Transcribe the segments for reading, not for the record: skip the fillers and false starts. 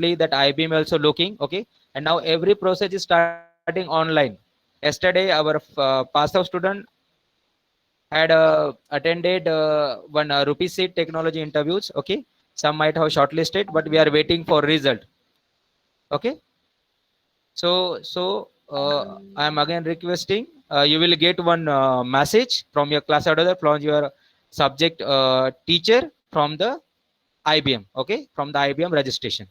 that IBM also looking. Okay, and now every process is starting online. Yesterday, our pass out student had attended one rupee seat technology interviews. Okay, some might have shortlisted, but we are waiting for result. Okay, so I am again requesting, you will get one message from your class advisor, from your subject teacher, from the IBM. Okay, from the IBM registration.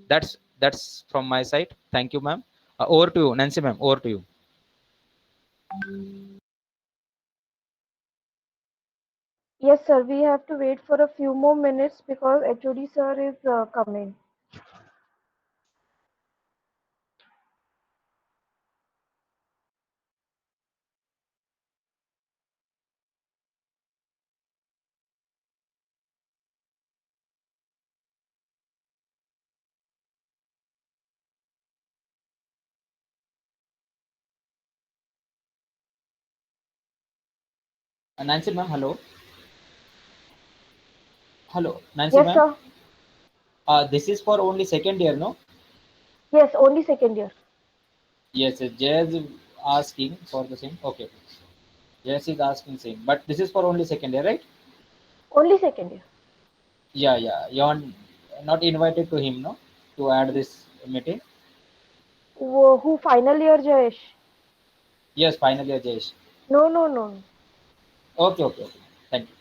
That's from my side. Thank you, ma'am. Over to you, Nancy, ma'am. Over to you. Yes, sir. We have to wait for a few more minutes because HOD sir is coming. Nancy, ma'am. Hello. Hello, Nancy, Yes, ma'am. sir. This is for only second year, no? Yes, only second year. Yes, Jay is asking for the same. Okay, Jay is asking same, but this is for only second year, right? Only second year. Yeah, yeah. You're not invited to him, no? To add this meeting. Who final year, Jayesh? Yes, finally, Jayesh. No, no, no. Okay, okay, okay. Thank you.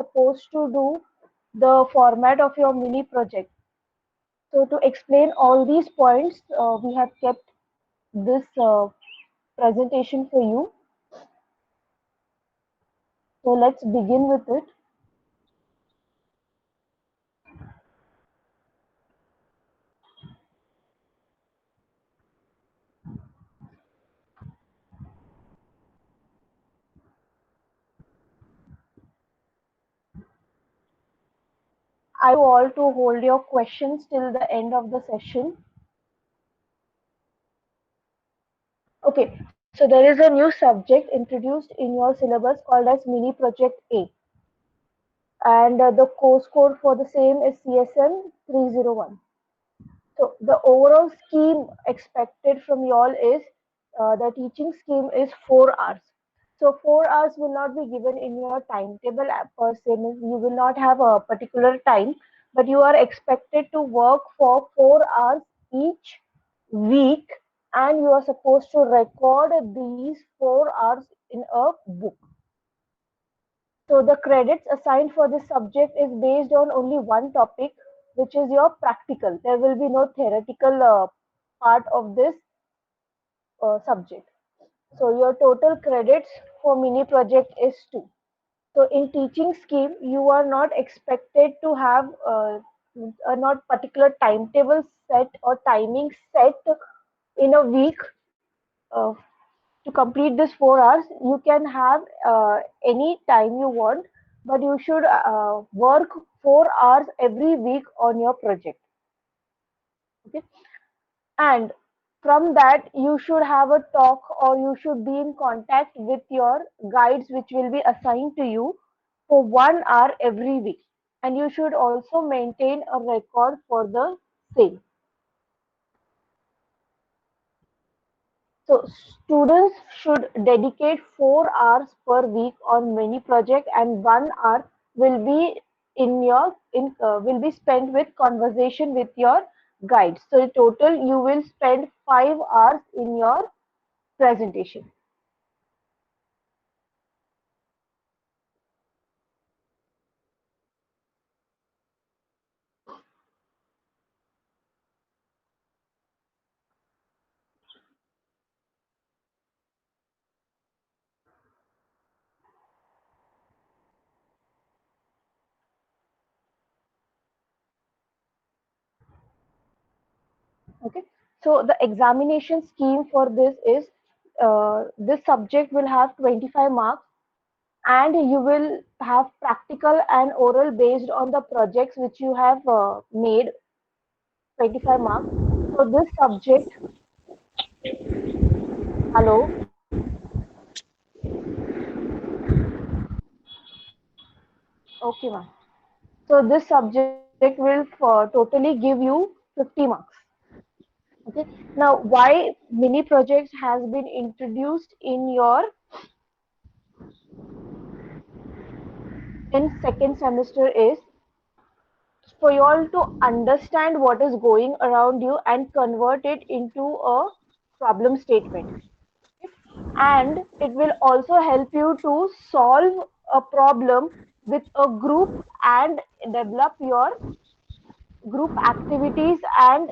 Supposed to do the format of your mini project. So to explain all these points, we have kept this presentation for you. So let's begin with it. I want you all to hold your questions till the end of the session. Okay, so there is a new subject introduced in your syllabus called as Mini Project A, and the course code for the same is CSN 301. So the overall scheme expected from you all is the teaching scheme is 4 hours. So 4 hours will not be given in your timetable per se. Means you will not have a particular time, but you are expected to work for 4 hours each week, and you are supposed to record these 4 hours in a book. So the credits assigned for this subject is based on only one topic, which is your practical. There will be no theoretical part of this subject. So your total credits for mini project is 2. So in teaching scheme, you are not expected to have a not particular timetable set or timing set in a week uh, to complete this 4 hours. You can have any time you want, but you should work 4 hours every week on your project. Okay, and from that you should have a talk or you should be in contact with your guides, which will be assigned to you for 1 hour every week, and you should also maintain a record for the same. So students should dedicate 4 hours per week on mini project, and 1 hour will be will be spent with conversation with your guides. So in total you will spend 5 hours in your presentation. So the examination scheme for this is this subject will have 25 marks, and you will have practical and oral based on the projects which you have made, 25 marks. So this subject, hello, okay ma'am. So this subject will totally give you 50 marks. Okay. Now, why mini projects has been introduced in second semester is for you all to understand what is going around you and convert it into a problem statement. And it will also help you to solve a problem with a group and develop your group activities and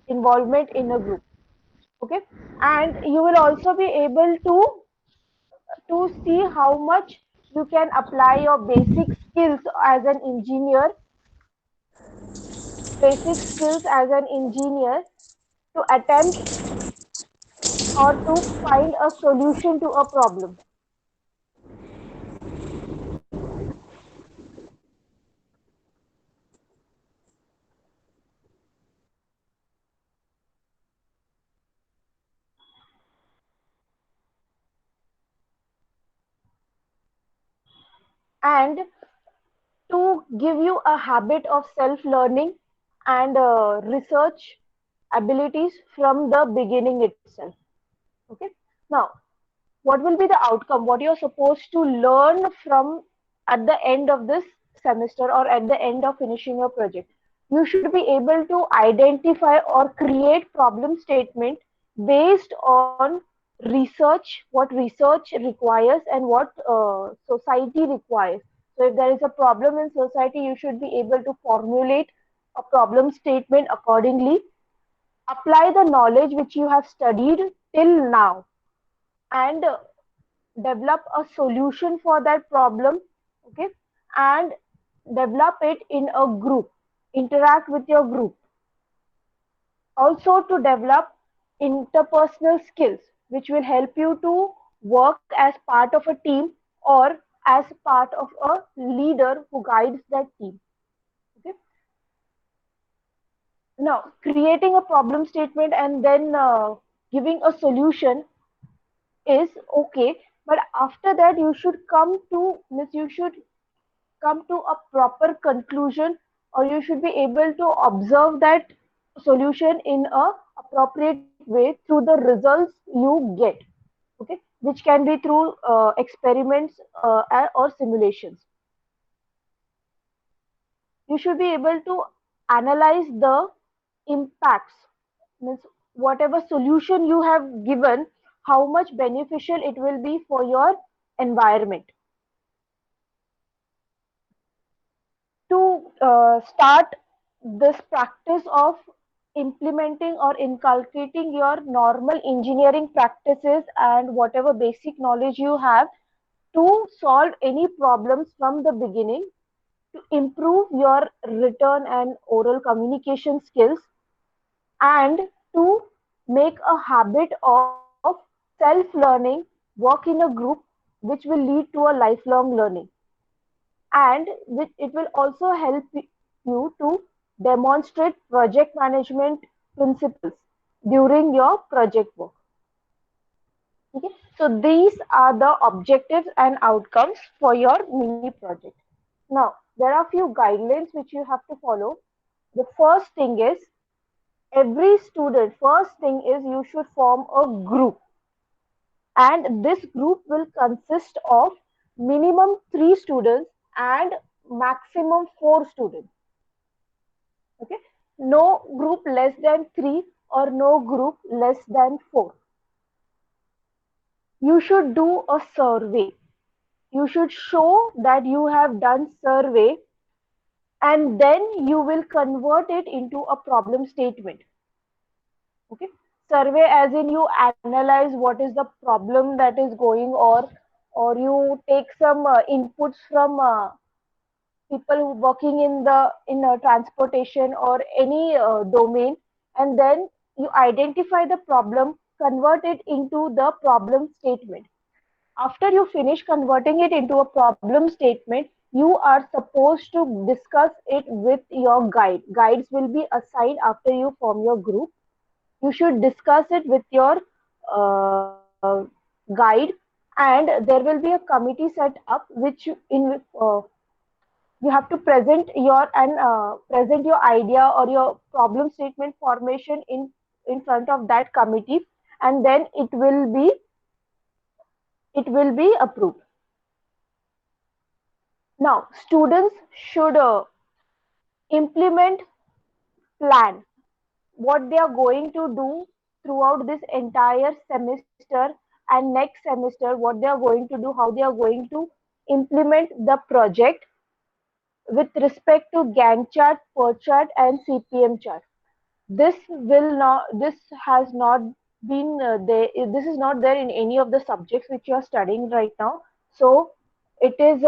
involvement in a group. Okay, and you will also be able to see how much you can apply your basic skills as an engineer to attempt or to find a solution to a problem. And to give you a habit of self learning and research abilities from the beginning itself. Okay, now what will be the outcome, what you're supposed to learn from at the end of this semester or at the end of finishing your project. You should be able to identify or create problem statement based on research, what research requires and what society requires. So if there is a problem in society, you should be able to formulate a problem statement accordingly, apply the knowledge which you have studied till now, and develop a solution for that problem. Okay, and develop it in a group, interact with your group, also to develop interpersonal skills which will help you to work as part of a team or as part of a leader who guides that team. Okay, now creating a problem statement and then giving a solution is okay, but after that you should come to means you should come to a proper conclusion, or you should be able to observe that solution in a appropriate way through the results you get. Okay, which can be through experiments or simulations. You should be able to analyze the impacts, means whatever solution you have given, how much beneficial it will be for your environment. To start this practice of implementing or inculcating your normal engineering practices and whatever basic knowledge you have to solve any problems from the beginning, to improve your written and oral communication skills, and to make a habit of self learning, work in a group, which will lead to a lifelong learning, and it will also help you to demonstrate project management principles during your project work. Okay, so these are the objectives and outcomes for your mini project. Now there are few guidelines which you have to follow. The first thing is, every student, first thing is you should form a group, and this group will consist of minimum 3 students and maximum 4 students. Okay, no group less than 3 or no group less than 4. You should do a survey, you should show that you have done survey, and then you will convert it into a problem statement. Okay, survey as in you analyze what is the problem that is going, or you take some inputs from people working in the in transportation or any domain, and then you identify the problem, convert it into the problem statement. After you finish converting it into a problem statement, you are supposed to discuss it with your guide. Guides will be assigned after you form your group. You should discuss it with your guide, and there will be a committee set up which you have to present your idea or your problem statement formation in front of that committee, and then it will be approved. Now students should implement plan what they are going to do throughout this entire semester, and next semester what they are going to do, how they are going to implement the project with respect to Gantt chart, PERT chart, and CPM chart. This has not been there. This is not there in any of the subjects which you are studying right now. So it is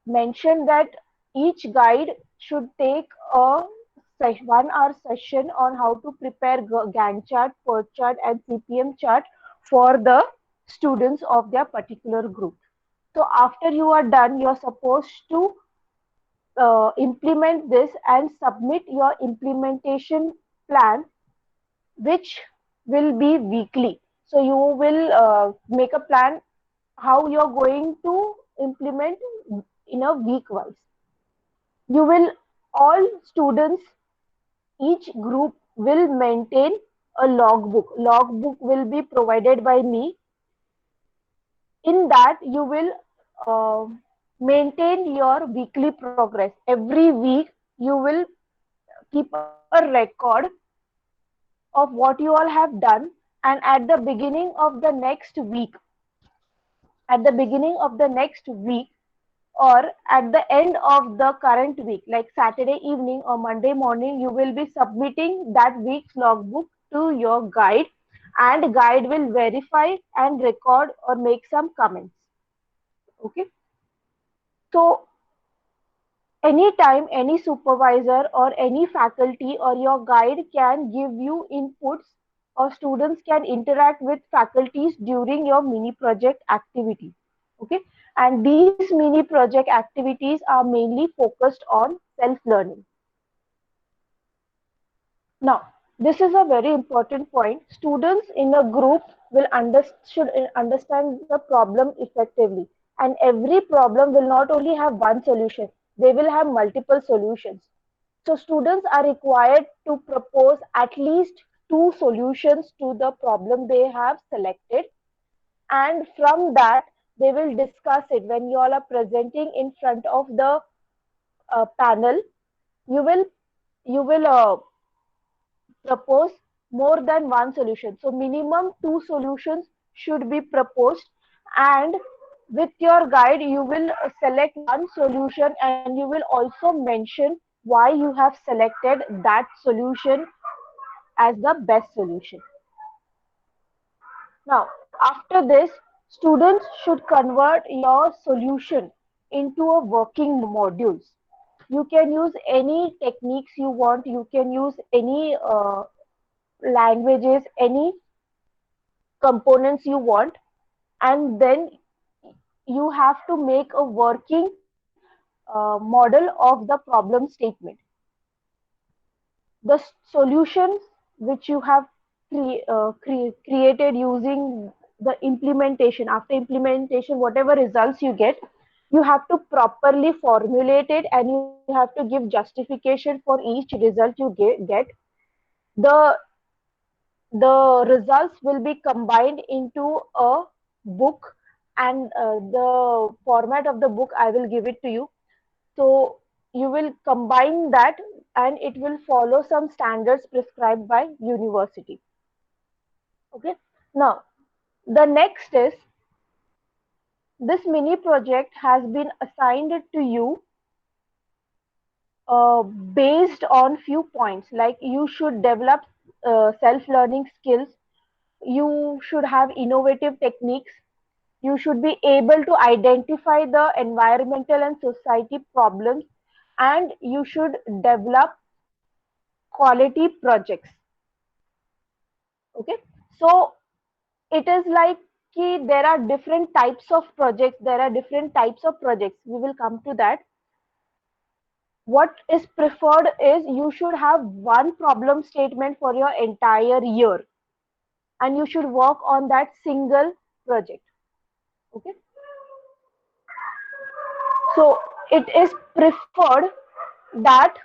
mentioned that each guide should take a 1 hour session on how to prepare Gantt chart, PERT chart, and CPM chart for the students of their particular group. So after you are done, you are supposed to implement this and submit your implementation plan, which will be weekly. So you will make a plan how you're going to implement in a week wise. You will all students, each group will maintain a logbook. Logbook will be provided by me. In that you will uh, maintain your weekly progress. Every week you will keep a record of what you all have done, and at the beginning of the next week, or at the end of the current week, like Saturday evening or Monday morning, you will be submitting that week's logbook to your guide, and guide will verify and record or make some comments. Okay, so anytime any supervisor or any faculty or your guide can give you inputs, or students can interact with faculties during your mini project activity. Okay, and these mini project activities are mainly focused on self learning. Now, this is a very important point. Students in a group should understand the problem effectively. And every problem will not only have one solution, they will have multiple solutions. So students are required to propose at least two solutions to the problem they have selected. And from that, they will discuss it when you all are presenting in front of the panel. You will you will propose more than one solution. So minimum two solutions should be proposed, and with your guide you will select one solution, and you will also mention why you have selected that solution as the best solution. Now, after this, students should convert your solution into a working modules. You can use any techniques you want. You can use any languages, any components you want, and then you have to make a working model of the problem statement. The solutions which you have created using the implementation, after implementation, whatever results you get, you have to properly formulate it, and you have to give justification for each result you get. The the results will be combined into a book, and the format of the book I will give it to you. So you will combine that, and it will follow some standards prescribed by university. Okay, now the next is, this mini project has been assigned to you based on few points, like you should develop self learning skills, you should have innovative techniques, you should be able to identify the environmental and society problems, and you should develop quality projects. Okay, so it is like there are different types of projects. There are different types of projects. We will come to that. What is preferred is you should have one problem statement for your entire year, and you should work on that single project. Okay, so it is preferred that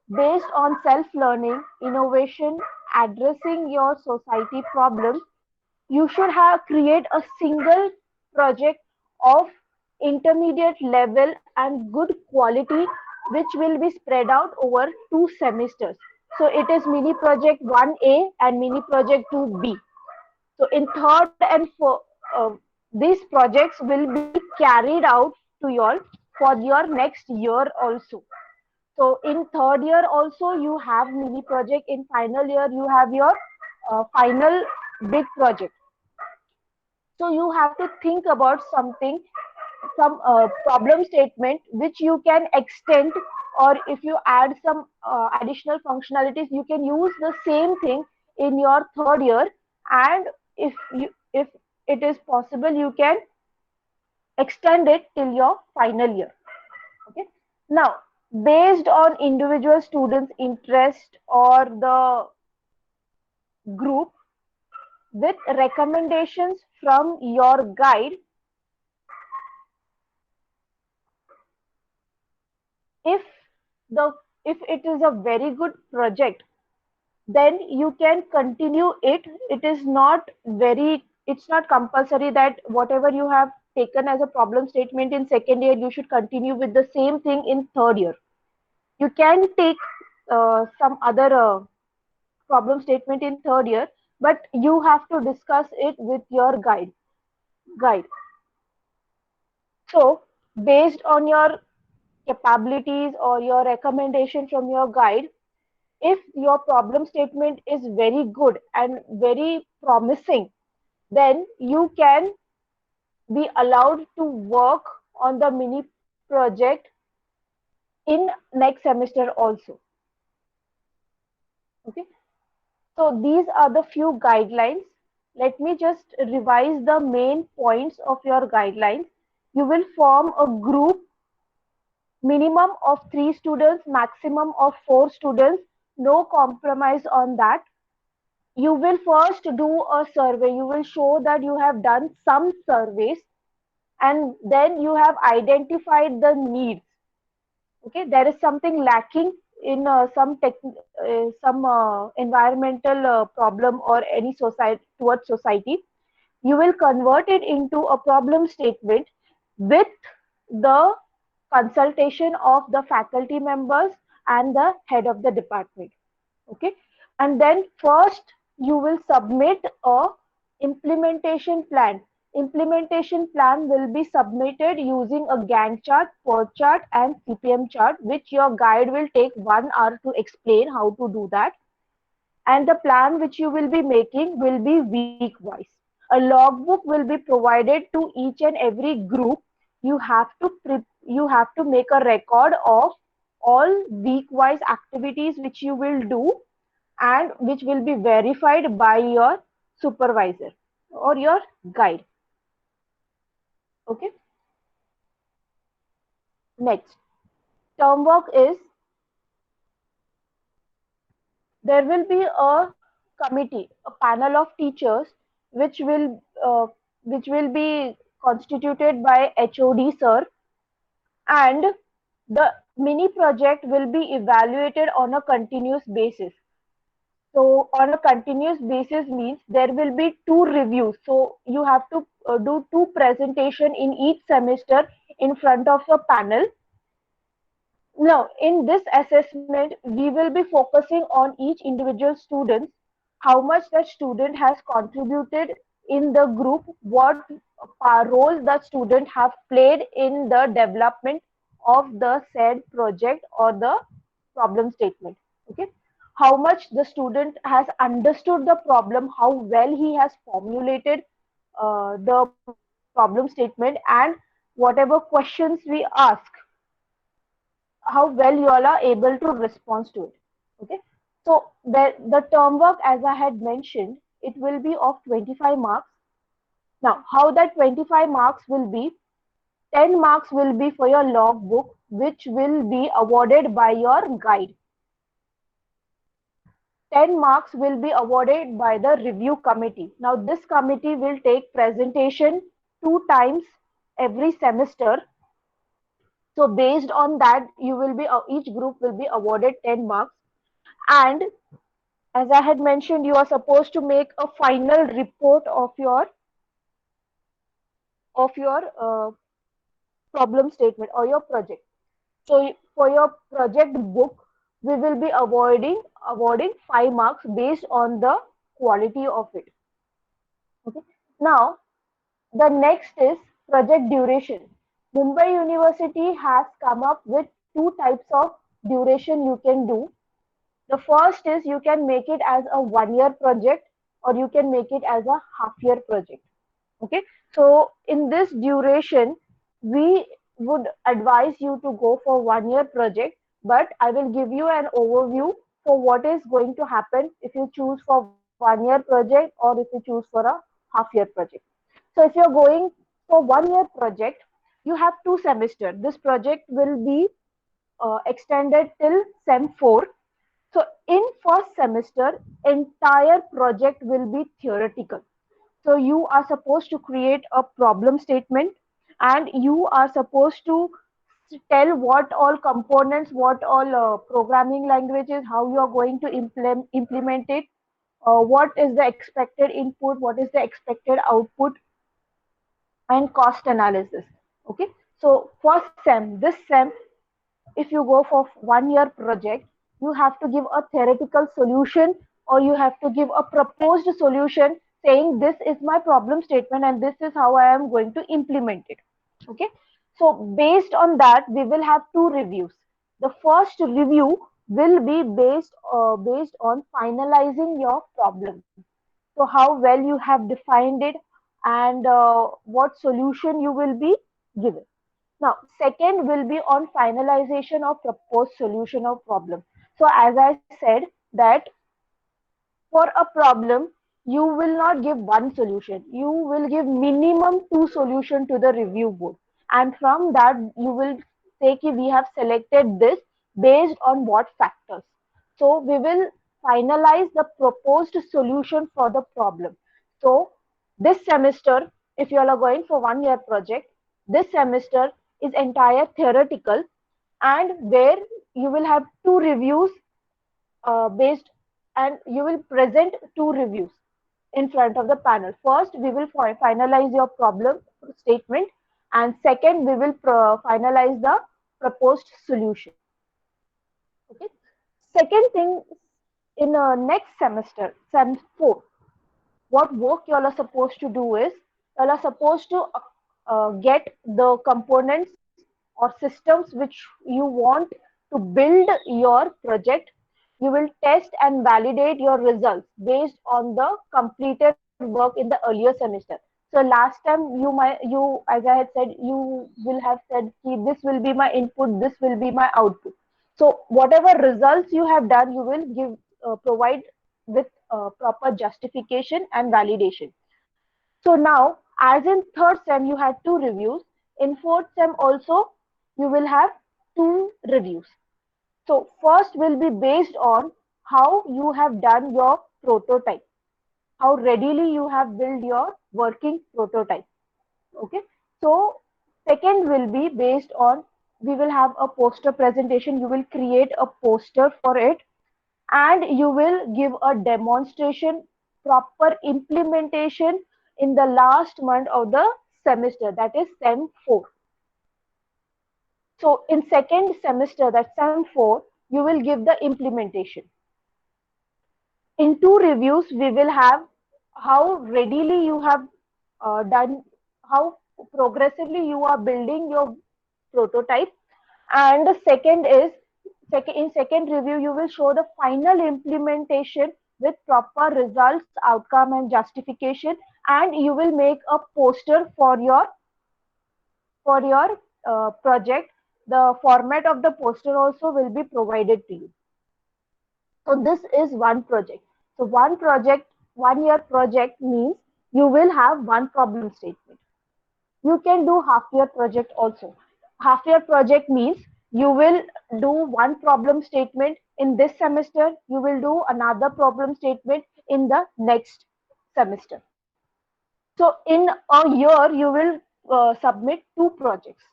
based on self learning, innovation, addressing your society problems, you should have create a single project of intermediate level and good quality, which will be spread out over 2 semesters. So it is mini project 1A and mini project 2B. So in third and these projects will be carried out to your for your next year also. So in third year also you have mini project. In final year you have your final big project. So you have to think about something, some problem statement which you can extend, or if you add some additional functionalities, you can use the same thing in your third year, and if it is possible, you can extend it till your final year. Okay. Now, based on individual students' interest or the group, with recommendations from your guide, if the if it is a very good project, then you can continue it. It is not very, it's not compulsory that whatever you have taken as a problem statement in second year you should continue with the same thing in third year. You can take some other problem statement in third year, but you have to discuss it with your guide. So based on your capabilities or your recommendation from your guide, if your problem statement is very good and very promising, then you can be allowed to work on the mini project in next semester also. Okay, so these are the few guidelines. Let me just revise the main points of your guidelines. You will form a group, minimum of 3 students, maximum of 4 students, no compromise on that. You will first do a survey. You will show that you have done some surveys, and then you have identified the needs. Okay, there is something lacking in some environmental problem or any society towards society. You will convert it into a problem statement with the consultation of the faculty members and the head of the department. Okay, and then first you will submit a implementation plan will be submitted using a Gantt chart, PERT chart, and CPM chart, which your guide will take 1 hour to explain how to do that. And the plan which you will be making will be week wise. A logbook will be provided to each and every group. You have to make a record of all week wise activities which you will do, and which will be verified by your supervisor or your guide. Okay. Next, term work is, there will be a committee, a panel of teachers, which will be constituted by HOD sir, and the mini project will be evaluated on a continuous basis. So on a continuous basis means there will be 2 reviews. So you have to do 2 presentation in each semester in front of a panel. Now, in this assessment, we will be focusing on each individual student, how much that student has contributed in the group, what role the student have played in the development of the said project or the problem statement. Okay, how much the student has understood the problem, how well he has formulated the problem statement, and whatever questions we ask, how well you all are able to respond to it. Okay, So the term work, as I had mentioned, it will be of 25 marks. Now, how that 25 marks will be, 10 marks will be for your logbook, which will be awarded by your guide. 10 marks will be awarded by the review committee. Now, this committee will take presentation 2 times every semester. So, based on that, you will be each group will be awarded 10 marks. And as I had mentioned, you are supposed to make a final report of your problem statement or your project. So for your project book, we will be awarding 5 marks based on the quality of it. Okay. Now the next is project duration. Mumbai University has come up with two types of duration you can do. The first is you can make it as a 1 year project or you can make it as a half year project. Okay, so in this duration, we would advise you to go for 1 year project, but I will give you an overview for what is going to happen if you choose for 1 year project or if you choose for a half year project. So if you're going for 1 year project, you have 2 semesters. This project will be extended till sem 4. So in first semester, entire project will be theoretical. So you are supposed to create a problem statement and you are supposed to tell what all components, what all programming languages, how you are going to implement it, what is the expected input, what is the expected output, and cost analysis. Okay. So for this sem, if you go for 1 year project, you have to give a theoretical solution or you have to give a proposed solution saying this is my problem statement and this is how I am going to implement it. Okay. So based on that, we will have 2 reviews. The first review will be based on finalizing your problem. So how well you have defined it and what solution you will be given. Now, second will be on finalization of proposed solution of problem. So, as I said that for a problem, you will not give one solution. You will give minimum 2 solution to the review board. And from that, you will say कि we have selected this based on what factors. So, we will finalize the proposed solution for the problem. So, this semester, if you all are going for 1 year project, this semester is entire theoretical and where you will have 2 reviews based and you will present 2 reviews in front of the panel. First, we will finalize your problem statement and second, we will finalize the proposed solution. Okay. Second thing, in next semester, sem 4, what work you all are supposed to do is you all are supposed to get the components or systems which you want to build your project. You will test and validate your results based on the completed work in the earlier semester. So last time you as I had said you will have said this will be my input, this will be my output. So whatever results you have done, you will give provide with proper justification and validation. So now, as in third sem, you had 2 reviews. In fourth sem also, you will have 2 reviews. So first will be based on how you have done your prototype, how readily you have built your working prototype. Okay. So second will be based on we will have a poster presentation. You will create a poster for it and you will give a demonstration, proper implementation in the last month of the semester, that is sem 4. So in second semester, that sem 4, you will give the implementation. In 2 reviews, we will have how readily you have done, how progressively you are building your prototype. And the second is in second review, you will show the final implementation with proper results, outcome, and justification. And you will make a poster for your project. The format of the poster also will be provided to you. So this is one project. So one project, 1 year project means you will have one problem statement. You can do half year project also. Half year project means you will do one problem statement in this semester, you will do another problem statement in the next semester. So in a year you will submit two projects.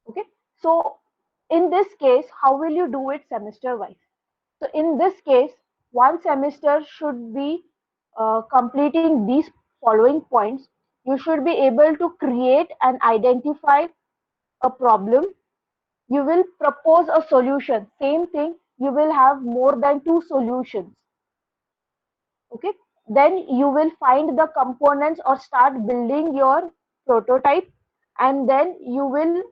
Okay. So in this case, how will you do it semester wise? So in this case, one semester should be completing these following points. You should be able to create and identify a problem. You will propose a solution. Same thing, you will have more than two solutions. Okay. Then you will find the components or start building your prototype, and then you will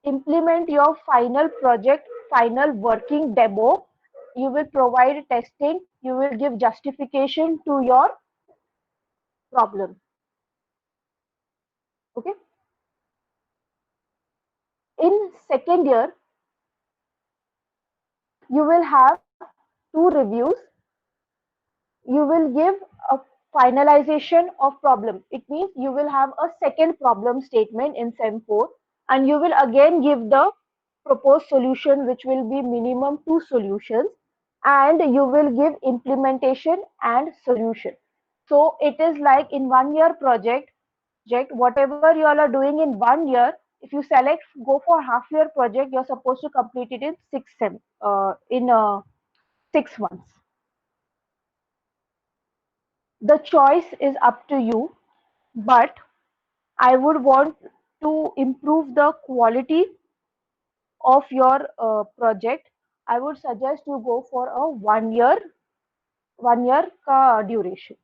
implement your final project, final working demo. You will provide testing, you will give justification to your problem. Okay. In second year, you will have two reviews. You will give a finalization of problem. It means you will have a second problem statement in sem 4, and you will again give the proposed solution, which will be minimum two solutions, and you will give implementation and solution. So it is like in 1 year project, whatever you all are doing in 1 year, if you select go for half year project, you're supposed to complete it in in 6 months. The choice is up to you, but I would want to improve the quality of your project. I would suggest you go for a 1 year ka duration.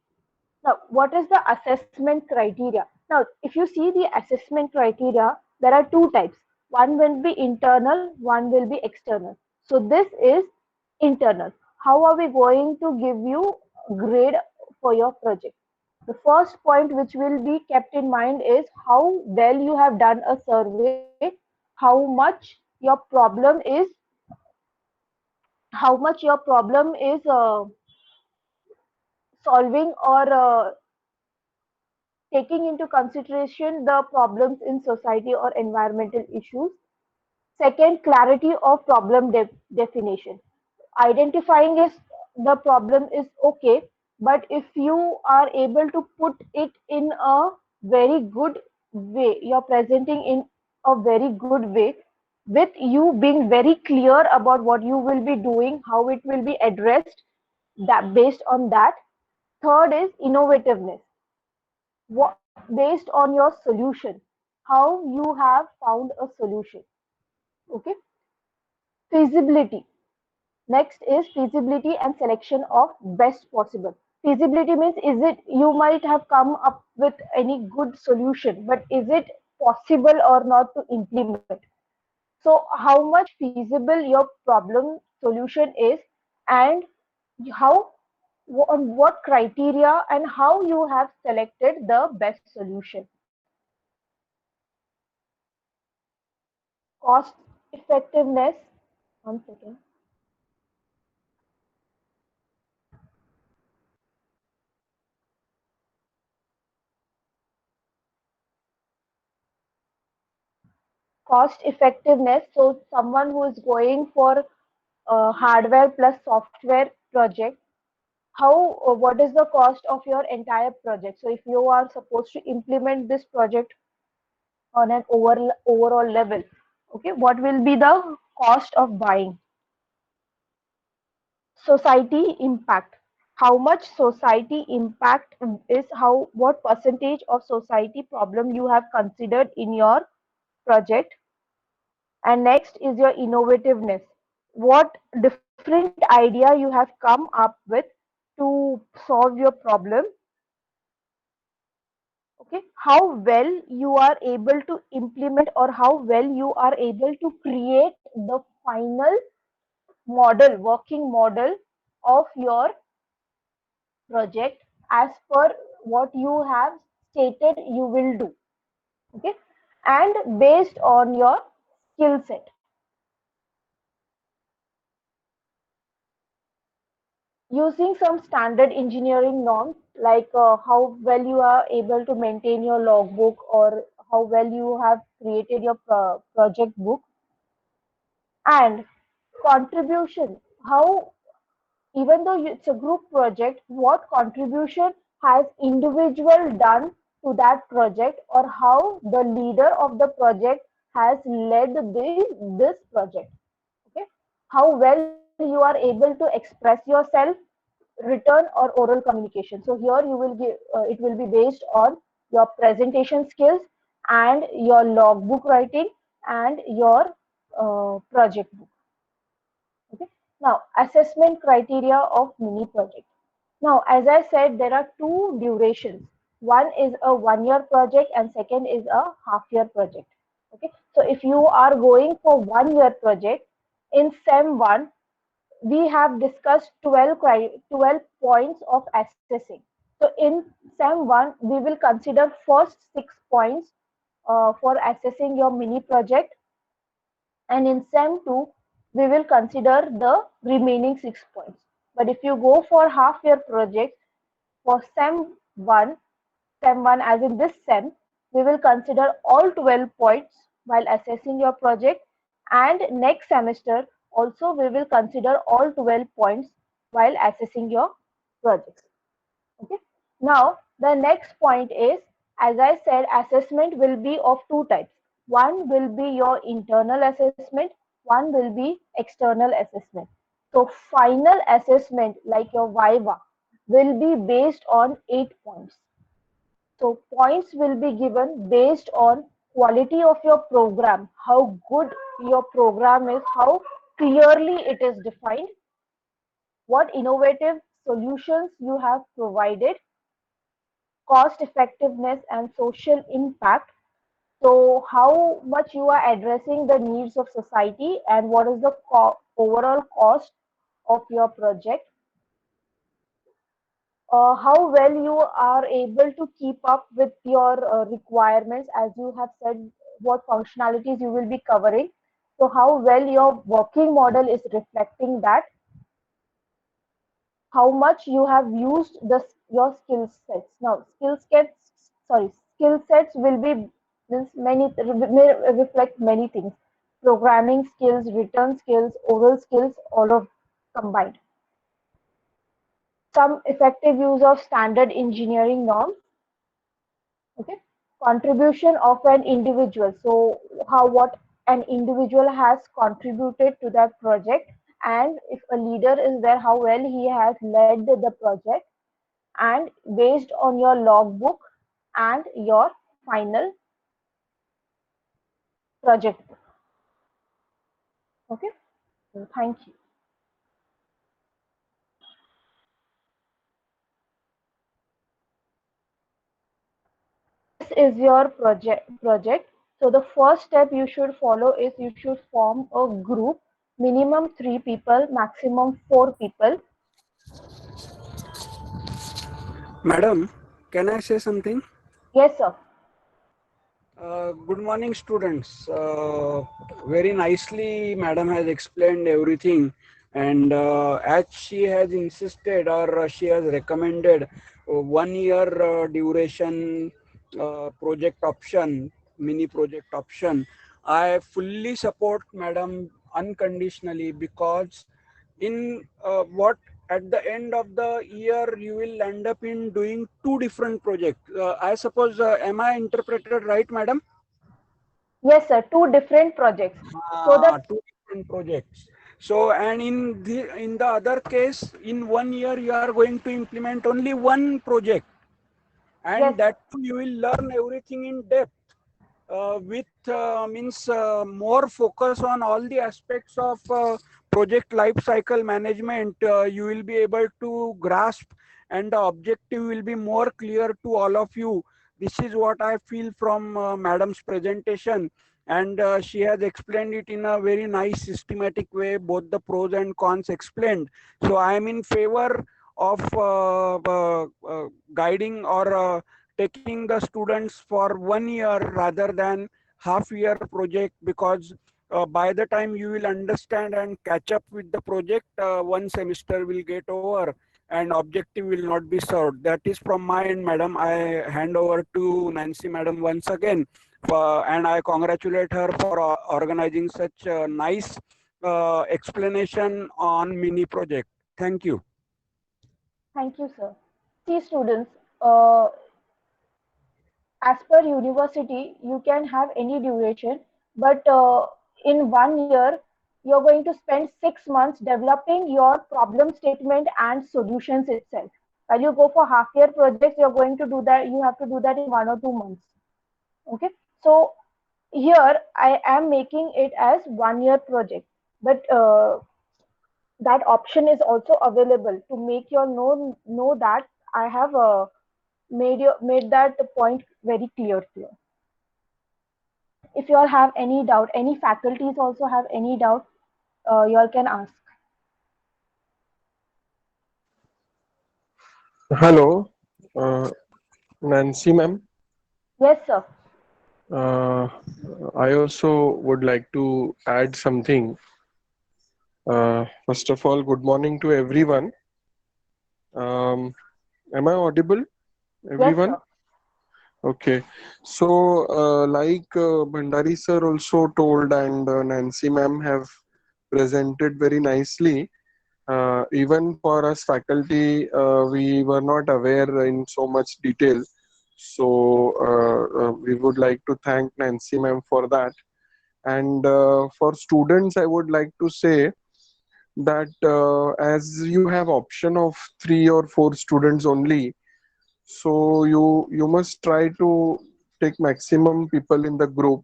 Now, what is the assessment criteria? Now, if you see the assessment criteria, there are two types. One will be internal, one will be external. So this is internal. How are we going to give you grade for your project? The first point which will be kept in mind is how well you have done a survey, how much your problem is, how much your problem is solving or taking into consideration the problems in society or environmental issues. Second, clarity of problem definition. Identifying is the problem is okay, but if you are able to put it in a very good way, you're presenting in a very good way, with you being very clear about what you will be doing, how it will be addressed, that based on that. Third is innovativeness, what based on your solution, how you have found a solution. Okay. Feasibility. Next is feasibility and selection of best possible. Feasibility means, is it, you might have come up with any good solution, but is it possible or not to implement? So how much feasible your problem solution is, and how, on what criteria, and how you have selected the best solution. Cost effectiveness. One second. Cost effectiveness. So someone who is going for hardware plus software project, how what is the cost of your entire project? So if you are supposed to implement this project on an overall level, okay, what will be the cost of buying? Society impact. How much society impact is, how, what percentage of society problem you have considered in your project? And next is your innovativeness. What different idea you have come up with to solve your problem. Okay, how well you are able to implement, or how well you are able to create the final model, working model of your project as per what you have stated you will do. Okay, and based on your skill set. using some standard engineering norms like how well you are able to maintain your logbook or how well you have created your project book, and contribution, how even though it's a group project, what contribution has individual done to that project, or how the leader of the project has led this project. Okay, how well you are able to express yourself, written or oral communication. So here you will give it will be based on your presentation skills and your logbook writing and your project book. Okay. Now, assessment criteria of mini project. Now, as I said, there are two durations. One is a 1 year project and second is a half-year project. Okay. So if you are going for 1 year project, in SEM 1, we have discussed 12 points of assessing. So in SEM 1, we will consider first 6 points for assessing your mini project, and in SEM 2, we will consider the remaining 6 points. But if you go for half-year project, for SEM 1 as in this SEM, we will consider all 12 points while assessing your project, and next semester also we will consider all 12 points while assessing your projects. Okay. Now, the next point is, as I said, assessment will be of two types. One will be your internal assessment, one will be external assessment. So, final assessment like your Viva will be based on 8 points. So, points will be given based on quality of your program, how good your program is, how clearly it is defined, what innovative solutions you have provided, cost effectiveness and social impact. So how much you are addressing the needs of society and what is the overall cost of your project. How well you are able to keep up with your requirements, as you have said, what functionalities you will be covering. So how well your working model is reflecting that, how much you have used your skill sets. Now, skill sets will be means many may reflect many things: programming skills, written skills, oral skills, all of combined. Some effective use of standard engineering norms. Okay, contribution of an individual. So how what an individual has contributed to that project, and if a leader is there, how well he has led the project, and based on your logbook and your final project. Okay, so thank you. This is your project. So the first step you should follow is you should form a group, minimum 3 people, maximum 4 people. Madam, can I say something? Yes, sir. Good morning, students. Very nicely, Madam has explained everything, and as she has insisted or she has recommended 1 year duration project option, mini project option, I fully support Madam unconditionally, because in what at the end of the year you will end up in doing two different projects. I suppose, am I interpreted right, Madam? Yes, sir. Two different projects. So the Two different projects. So, and in the other case, in 1 year you are going to implement only one project, and yes, sir. that too you will learn everything in depth, with means more focus on all the aspects of project life cycle management. You will be able to grasp, and the objective will be more clear to all of you. This is what I feel from Madam's presentation, and she has explained it in a very nice systematic way, both the pros and cons explained. So I am in favor of guiding or taking the students for 1 year rather than half year project, because by the time you will understand and catch up with the project, one semester will get over and objective will not be served. That is from my end, madam. I hand over to Nancy, madam, once again, and I congratulate her for organizing such a nice explanation on mini project. Thank you. Thank you, sir. See, students, uh, as per university, you can have any duration, but in 1 year, you're going to spend 6 months developing your problem statement and solutions itself. While you go for half year projects, you're going to do that, you have to do that in 1 or 2 months. Okay. So here I am making it as 1 year project, but that option is also available to make your know that I have made that point very clear here. If you all have any doubt, any faculties also have any doubt, you all can ask. Hello, Nancy ma'am. Yes, sir. Uh, I also would like to add something. First of all, good morning to everyone. Am I audible, Yes, everyone? sir. Okay. So, like Bhandari sir also told, and Nancy ma'am have presented very nicely. Even for us faculty, we were not aware in so much detail. So we would like to thank Nancy ma'am for that. And for students, I would like to say that as you have option of 3 or 4 students only, so you must try to take maximum people in the group,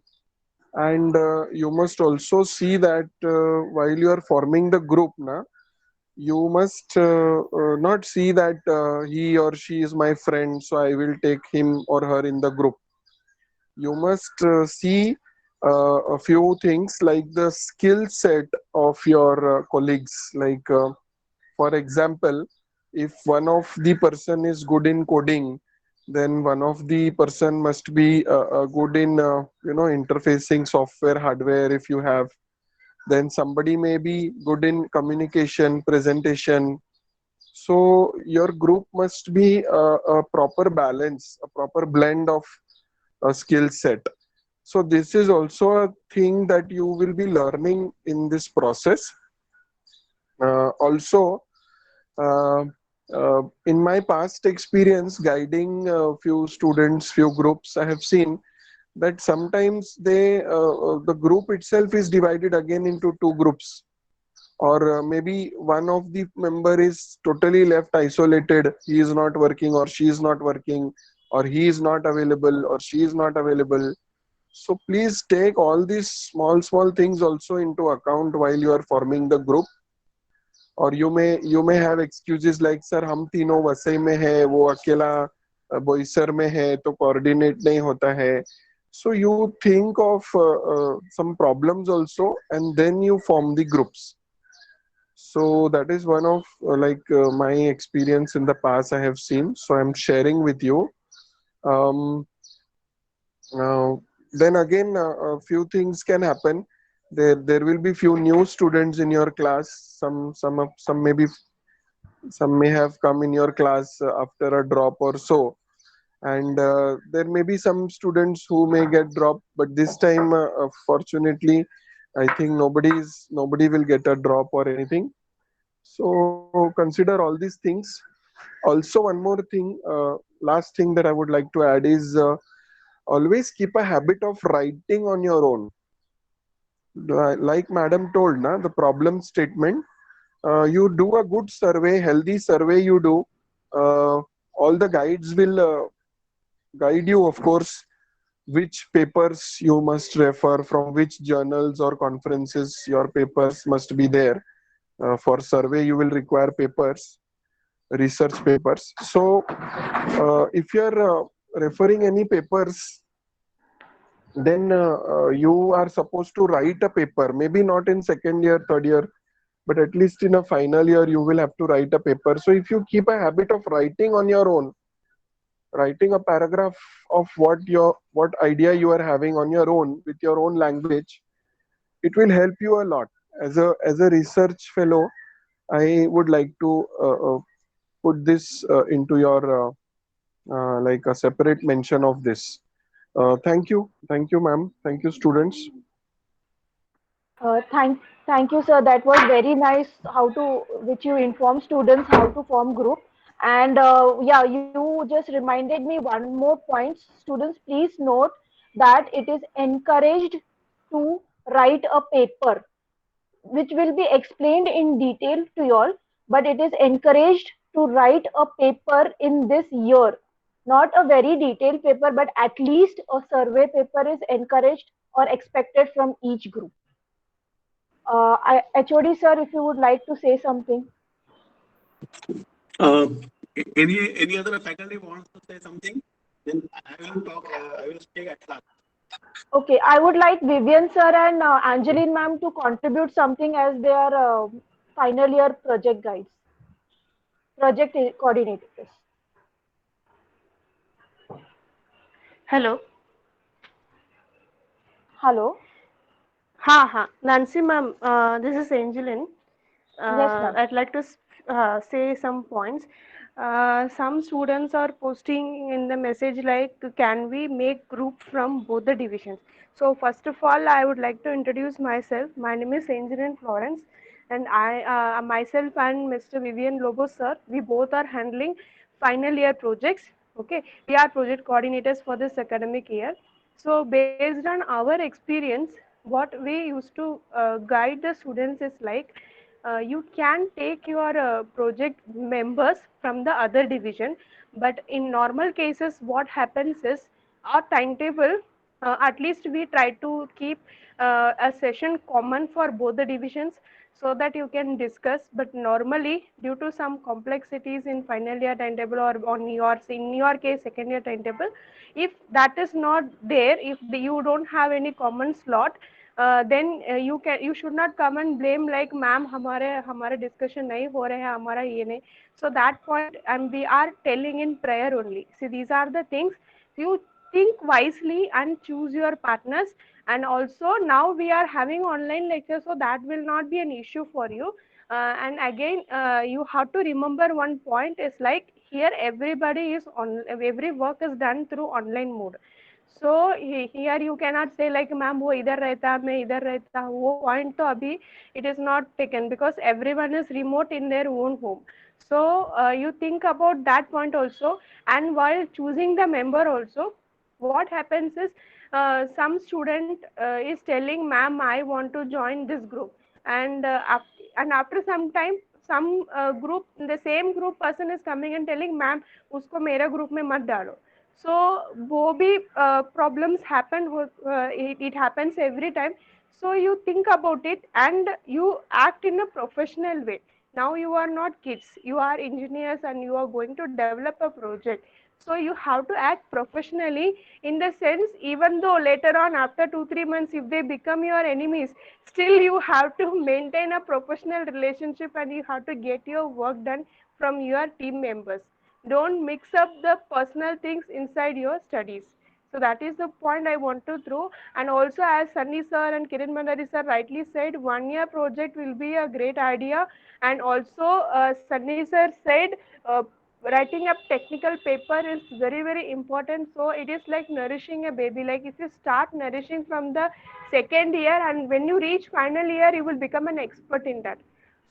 and you must also see that while you are forming the group, na, you must not see that he or she is my friend, so I will take him or her in the group. You must see a few things like the skill set of your colleagues. Like, for example, if one of the person is good in coding, then one of the person must be good in interfacing software, hardware. If you have, then somebody may be good in communication, presentation. So your group must be a proper balance, a proper blend of a skill set. So this is also a thing that you will be learning in this process. Also, uh, in my past experience guiding a few students, few groups, I have seen that sometimes the group itself is divided again into two groups, or maybe one of the member is totally left isolated. He is not working, or she is not working, or he is not available, or she is not available. So please take all these small things also into account while you are forming the group. Or you may have excuses like, sir हम तीनों वसई में है, वो अकेला बोईसर में है, तो coordinate नहीं होता है. So you think of some problems also, and then you form the groups. So that is one of my experience in the past I have seen. So I'm sharing with you. Um, uh, then again, a few things can happen. There will be few new students in your class. Some maybe some may have come in your class after a drop or so, and there may be some students who may get dropped. But this time, fortunately, I think nobody will get a drop or anything. So consider all these things. Also, one more thing, last thing that I would like to add is always keep a habit of writing on your own. Like Madam told, na, the problem statement. You do a good survey, healthy survey. You do. All the guides will guide you, of course, which papers you must refer, from which journals or conferences your papers must be there. For survey, you will require papers, research papers. So, if you are referring any papers, then you are supposed to write a paper. Maybe not in second year, third year, but at least in a final year, you will have to write a paper. So, if you keep a habit of writing on your own, writing a paragraph of what idea you are having on your own with your own language, it will help you a lot. As a research fellow, I would like to put this into your like a separate mention of this. Thank you, ma'am. Thank you, students. Thank you, sir. That was very nice. Which you inform students how to form group. And yeah, you just reminded me one more point. Students, please note that it is encouraged to write a paper, which will be explained in detail to you all. But it is encouraged to write a paper in this year. Not a very detailed paper, but at least a survey paper is encouraged or expected from each group. HOD sir, if you would like to say something. Uh, any other faculty wants to say something? Then I will talk. I will speak at last. Okay, I would like Vivian sir and Angeline ma'am to contribute something as they are final year project guides, coordinators. Hello. Hello. Ha. Nancy ma'am, this is Angeline. Yes, ma'am. I'd like to say some points. Some students are posting in the message like, can we make group from both the divisions? So first of all, I would like to introduce myself. My name is Angeline Florence, and myself and Mr. Vivian Lobo sir, we both are handling final year projects. Okay, we are project coordinators for this academic year. So based on our experience, what we used to guide the students is like, you can take your project members from the other division, but in normal cases what happens is our timetable, at least we try to keep a session common for both the divisions so that you can discuss. But normally due to some complexities in final year timetable or on your in your case second year timetable, if that is not there, if you don't have any common slot, then you should not come and blame like, ma'am हमारे discussion नहीं हो रहे हैं, हमारा ये नहीं. So that point, and we are telling in prayer only. See, these are the things you think wisely and choose your partners. And also now we are having online lectures, so that will not be an issue for you. And again, you have to remember one point is like, here everybody is on, every work is done through online mode. So here you cannot say like, ma'am वो इधर रहता मैं इधर रहता हूँ, वो point तो अभी it is not taken because everyone is remote in their own home. So you think about that point also. And while choosing the member also, what happens is, some student is telling, ma'am I want to join this group, and after some time some group, the same group person is coming and telling, ma'am उसको मेरा group में मत डालो. So वो भी problems happen, it happens every time. So you think about it and you act in a professional way. Now you are not kids, you are engineers and you are going to develop a project. So you have to act professionally, in the sense, even though later on after 2-3 months if they become your enemies, still you have to maintain a professional relationship and you have to get your work done from your team members. Don't mix up the personal things inside your studies. So that is the point I want to throw. And also, as Sunny sir and Kiran Mandari sir rightly said, 1 year project will be a great idea. And also Sunny sir said, writing a technical paper is very very important. So it is like nourishing a baby. Like if you start nourishing from the second year, and when you reach final year you will become an expert in that.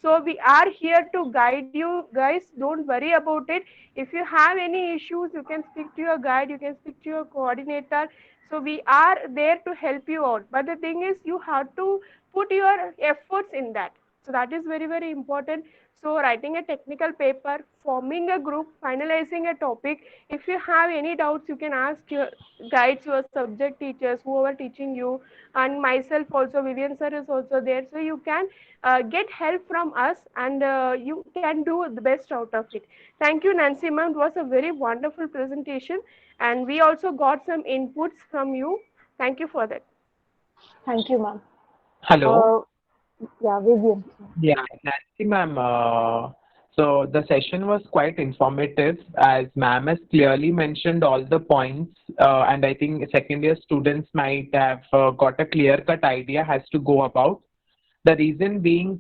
So we are here to guide you guys, don't worry about it. If you have any issues, you can speak to your guide, you can speak to your coordinator. So we are there to help you out, but the thing is you have to put your efforts in that. So that is very very important. So writing a technical paper, forming a group, finalizing a topic. If you have any doubts, you can ask your guides, your subject teachers, whoever teaching you, and myself also, Vivian sir is also there. So you can get help from us, and you can do the best out of it. Thank you, Nancy ma'am. It was a very wonderful presentation, and we also got some inputs from you. Thank you for that. Thank you, ma'am. Hello. Yeah, Vivian. Yeah, Nancy ma'am. So the session was quite informative as ma'am has clearly mentioned all the points, and I think second year students might have got a clear cut idea as to go about. The reason being,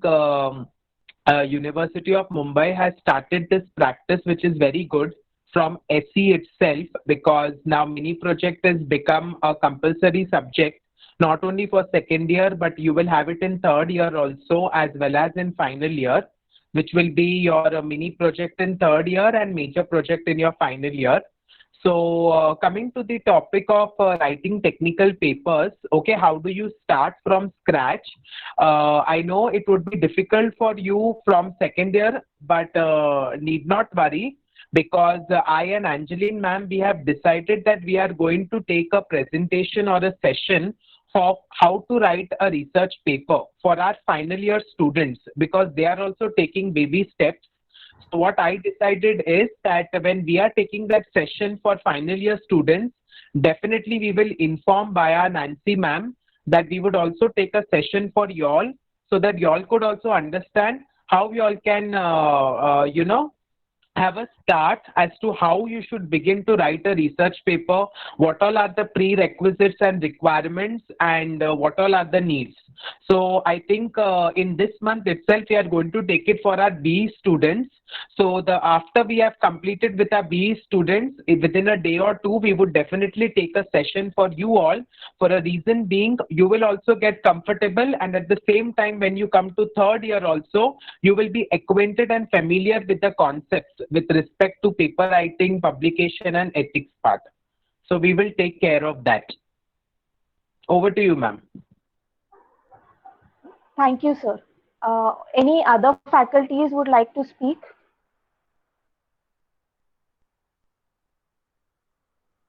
University of Mumbai has started this practice, which is very good from SE itself, because now mini project has become a compulsory subject not only for second year, but you will have it in third year also, as well as in final year, which will be your mini project in third year and major project in your final year. So coming to the topic of writing technical papers, okay, how do you start from scratch? I know it would be difficult for you from second year, but need not worry, because I and Angeline ma'am, we have decided that we are going to take a presentation or a session of how to write a research paper for our final year students, because they are also taking baby steps. So what I decided is that when we are taking that session for final year students, definitely we will inform via Nancy ma'am that we would also take a session for y'all, so that y'all could also understand how y'all can, have a start as to how you should begin to write a research paper, what all are the prerequisites and requirements, and what all are the needs. So I think in this month itself, we are going to take it for our BE students. So after we have completed with our BE students, within a day or two, we would definitely take a session for you all. For a reason being, you will also get comfortable, and at the same time, when you come to third year also, you will be acquainted and familiar with the concepts with respect to paper writing, publication, and ethics part. So we will take care of that. Over to you, ma'am. Thank you, sir. Any other faculties would like to speak?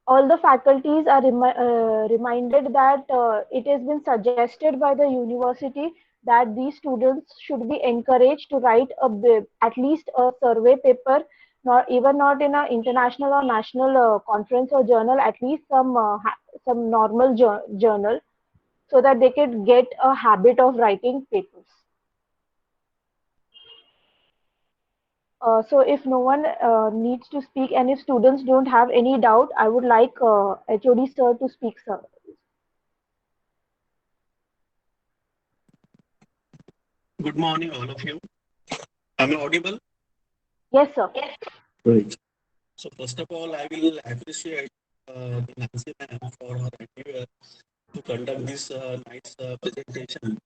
All the faculties are reminded that it has been suggested by the university that these students should be encouraged to write at least a survey paper, not in an international or national conference or journal, at least some normal journal, so that they could get a habit of writing papers. So if no one needs to speak and if students don't have any doubt, I would like HOD sir to speak, sir. Good morning, all of you. Am I audible? Yes, sir. Great. So first of all, I will appreciate the Nancy ma'am for her endeavor to conduct this nice presentation,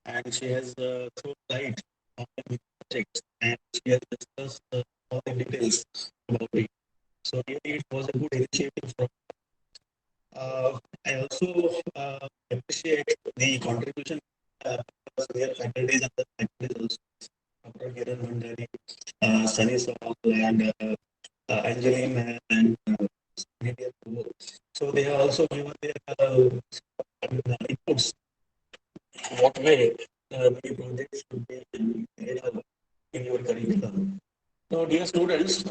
and she has thrown light on the project, and she has discussed all the details about it. So really, it was a good initiative from. I also appreciate the contribution of their faculties and the faculties also, Dr. Kiran Mandari, Sunny Sawal, and Angeline and Media. So they have also given their inputs what way the projects should be carried out in your curriculum. So, dear students,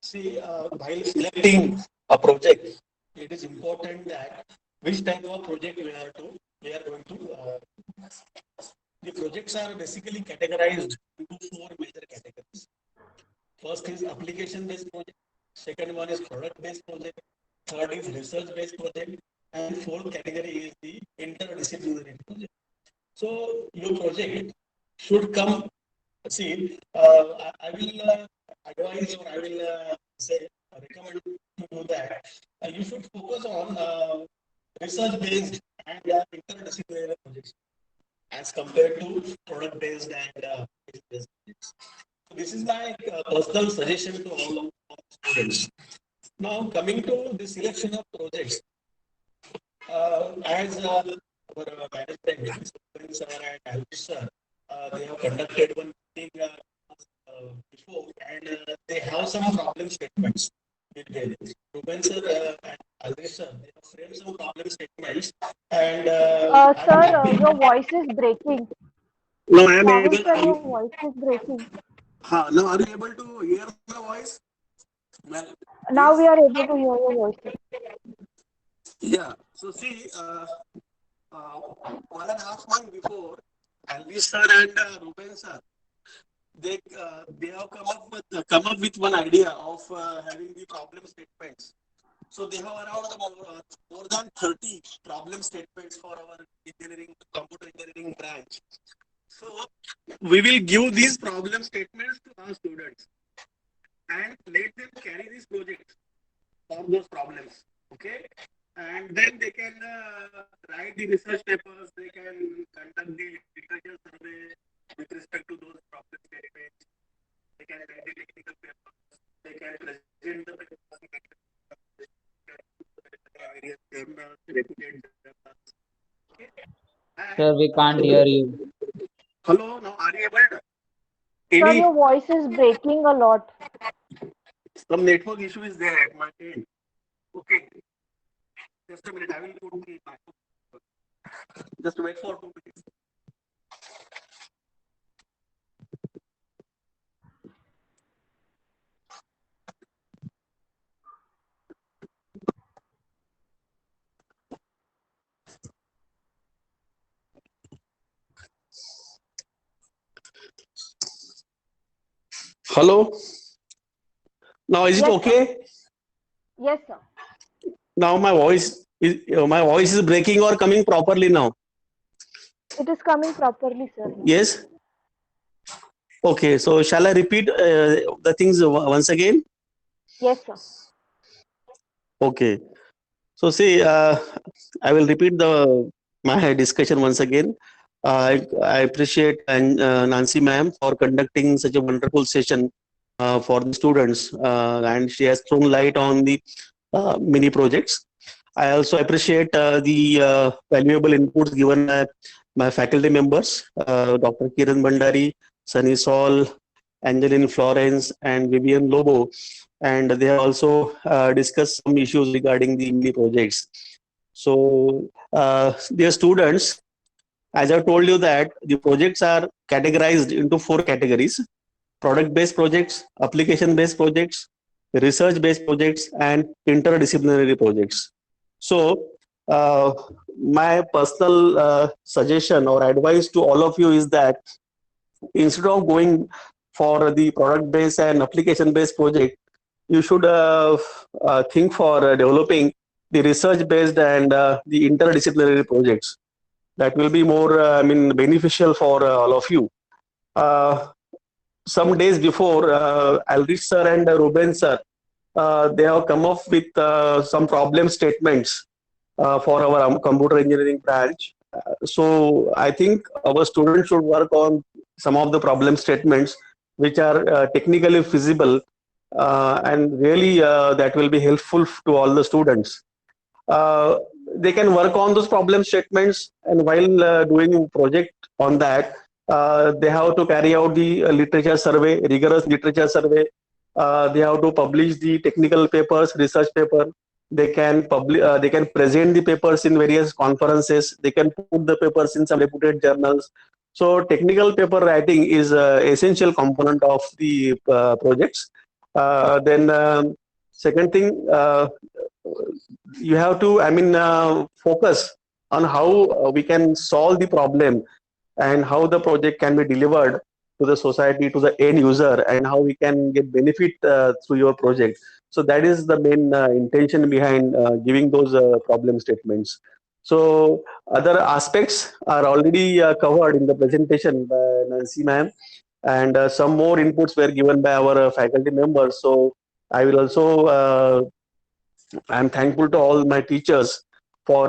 see, while selecting a project, it is important that which type of project we are going to. The projects are basically categorized into four major categories. First is application-based project. Second one is product-based project. Third is research-based project. And fourth category is the interdisciplinary project. So your project should come. See, I will advise or I will say recommend to do that. You should focus on research-based and interdisciplinary projects as compared to product-based and based projects. So this is my personal suggestion to all students. Now, coming to the selection of projects, as our management, sir and Alvis sir, they have conducted one meeting before, and they have some problem statements. Ruben sir and Alvis sir, they have framed some problem statements, and I'm Sir, happy. your voice is breaking. No, I am Rahul able. sir, your voice is breaking. Now, are you able to hear my voice? Well, Now we please. are able to hear your voice, sir. Yeah. So see, 1.5 months before, Alvis sir and Ruben sir, they have come up with one idea of having the problem statements. So they have around more than 30 problem statements for our computer engineering branch. So we will give these problem statements to our students and let them carry these projects on those problems. Okay, and then they can write the research papers. They can conduct the literature survey with respect to those problem statements. They can write the technical papers. They can present the papers in various journals, reputed journals. Okay. Sir, we can't hear you. Hello, now are you able to? Sir, Any your voice is breaking a lot. some network issue is there at my end. Okay, just a minute. I will put the just wait for 2 minutes. Hello. Now is it Yes, sir. okay? Yes, sir. Now my voice is breaking or coming properly now. It is coming properly, sir. Now. Yes. Okay. So shall I repeat the things once again? Yes, sir. Okay. So see, I will repeat my discussion once again. I appreciate Nancy ma'am for conducting such a wonderful session for the students, and she has thrown light on the mini projects. I also appreciate the valuable inputs given by my faculty members, Dr. Kiran Bandari, Sunny Saul, Angeline Florence, and Vivian Lobo, and they have also discussed some issues regarding the mini projects. So, dear students, as I told you that the projects are categorized into 4 categories: product-based projects, application-based projects, research-based projects, and interdisciplinary projects. So, my personal suggestion or advice to all of you is that instead of going for the product-based and application-based project, you should think for developing the research-based and the interdisciplinary projects. That will be more, beneficial for all of you. Uh, some days before, Aldrich sir and Ruben sir, they have come up with some problem statements for our computer engineering branch. So I think our students should work on some of the problem statements which are technically feasible, and really that will be helpful to all the students. Uh, they can work on those problem statements, and while doing project on that, they have to carry out the literature survey, rigorous literature survey. They have to publish the technical papers, research paper. They can they can present the papers in various conferences. They can put the papers in some reputed journals. So technical paper writing is an essential component of the projects. Then second thing, you have to focus on how we can solve the problem and how the project can be delivered to the society, to the end user, and how we can get benefit through your project. So that is the main intention behind giving those problem statements. So other aspects are already covered in the presentation by Nancy ma'am, and some more inputs were given by our faculty members. So I will also I'm thankful to all my teachers for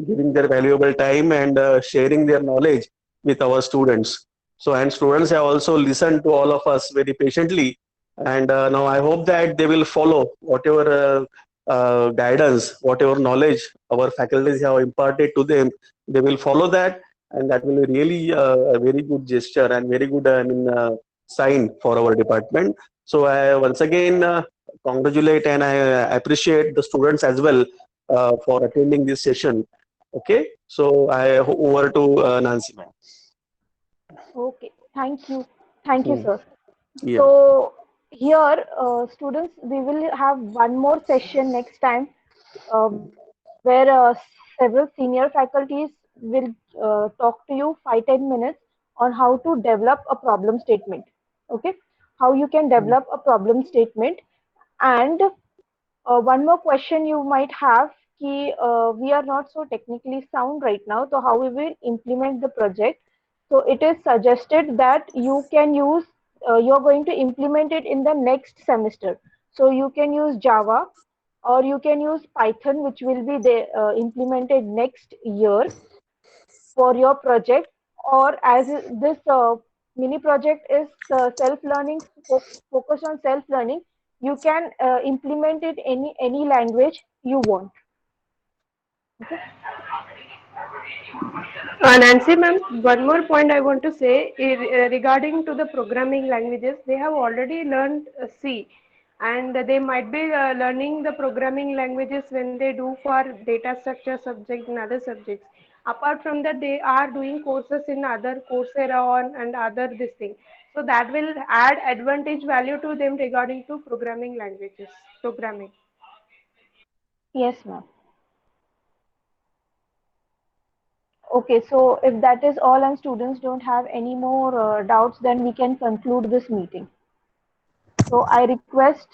giving their valuable time and sharing their knowledge with our students. So, and students have also listened to all of us very patiently. And now I hope that they will follow whatever guidance, whatever knowledge our faculties have imparted to them. They will follow that, and that will be really a very good gesture and very good sign for our department. So, I once again congratulate and I appreciate the students as well for attending this session. Okay, so I over to Nancy ma'am. Okay. Thank you. Thank you, Hmm. sir. Yeah. So here, students, we will have one more session next time, where several senior faculties will talk to you 5-10 minutes on how to develop a problem statement. Okay, how you can develop a problem statement. And one more question you might have, we are not so technically sound right now, so how we will implement the project. So it is suggested that you can use, you're going to implement it in the next semester. So you can use Java or you can use Python, which will be implemented next year for your project. Or as this mini project is self-learning, focus on self-learning, you can implement it any language you want. Nancy ma'am, one more point I want to say is, regarding to the programming languages, they have already learned C, and they might be learning the programming languages when they do for data structure subject and other subjects. Apart from that, they are doing courses in other Coursera on and other this thing. So that will add advantage value to them regarding to programming languages, programming. Yes, ma'am. Okay, so if that is all and students don't have any more doubts, then we can conclude this meeting. So I request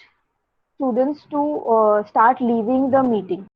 students to start leaving the meeting.